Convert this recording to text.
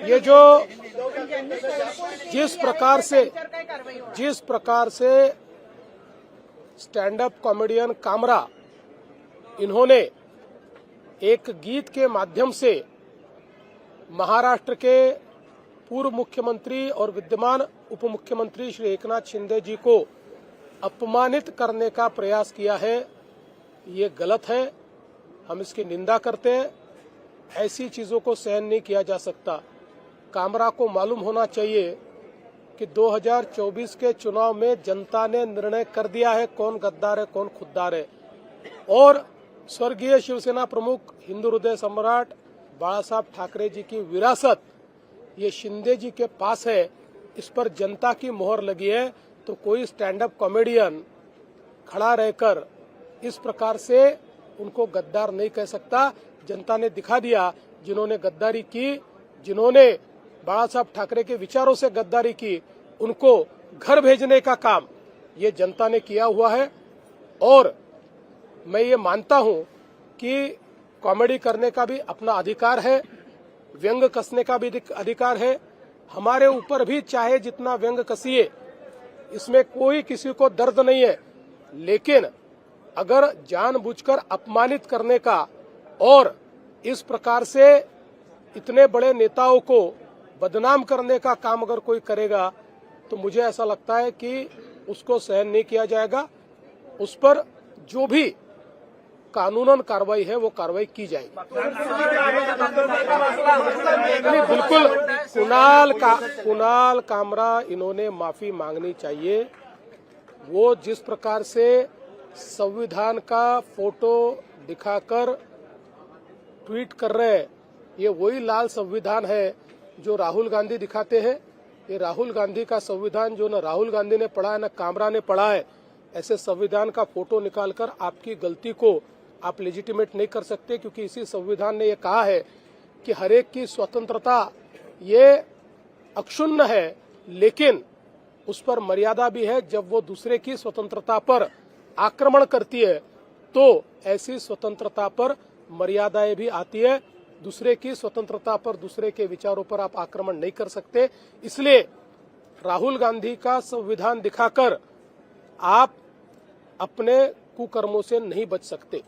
ये जो जिस प्रकार से स्टैंड अप कॉमेडियन कामरा इन्होंने एक गीत के माध्यम से महाराष्ट्र के पूर्व मुख्यमंत्री और विद्यमान उप मुख्यमंत्री श्री एकनाथ शिंदे जी को अपमानित करने का प्रयास किया है, ये गलत है। हम इसकी निंदा करते हैं। ऐसी चीजों को सहन नहीं किया जा सकता। कामरा को मालूम होना चाहिए कि 2024 के चुनाव में जनता ने निर्णय कर दिया है कौन गद्दार है कौन खुद्दार है, और स्वर्गीय शिवसेना प्रमुख हिंदू हृदय सम्राट बाला साहब ठाकरे जी की विरासत ये शिंदे जी के पास है। इस पर जनता की मोहर लगी है, तो कोई स्टैंड अप कॉमेडियन खड़ा रहकर इस प्रकार से उनको गद्दार नहीं कह सकता। जनता ने दिखा दिया, जिन्होंने गद्दारी की, जिन्होंने बाला साहब ठाकरे के विचारों से गद्दारी की, उनको घर भेजने का काम ये जनता ने किया हुआ है। और मैं ये मानता हूं कि कॉमेडी करने का भी अपना अधिकार है, व्यंग कसने का भी अधिकार है। हमारे ऊपर भी चाहे जितना व्यंग कसिए, इसमें कोई किसी को दर्द नहीं है, लेकिन अगर जानबूझकर अपमानित करने का और इस प्रकार से इतने बड़े नेताओं को बदनाम करने का काम अगर कोई करेगा तो मुझे ऐसा लगता है कि उसको सहन नहीं किया जाएगा। उस पर जो भी कानूनन कार्रवाई है वो कार्रवाई की जाएगी। बिल्कुल कुणाल कामरा इन्होंने माफी मांगनी चाहिए। वो जिस प्रकार से संविधान का फोटो दिखाकर ट्वीट कर रहे हैं, ये वही लाल संविधान है जो राहुल गांधी दिखाते हैं। ये राहुल गांधी का संविधान जो न राहुल गांधी ने पढ़ा है न कामरा ने पढ़ा है। ऐसे संविधान का फोटो निकालकर आपकी गलती को आप लेजिटिमेट नहीं कर सकते, क्योंकि इसी संविधान ने ये कहा है कि हर एक की स्वतंत्रता ये अक्षुण्ण है, लेकिन उस पर मर्यादा भी है। जब वो दूसरे की स्वतंत्रता पर आक्रमण करती है तो ऐसी स्वतंत्रता पर मर्यादाएं भी आती है। दूसरे की स्वतंत्रता पर, दूसरे के विचारों पर आप आक्रमण नहीं कर सकते। इसलिए राहुल गांधी का संविधान दिखाकर आप अपने कुकर्मों से नहीं बच सकते।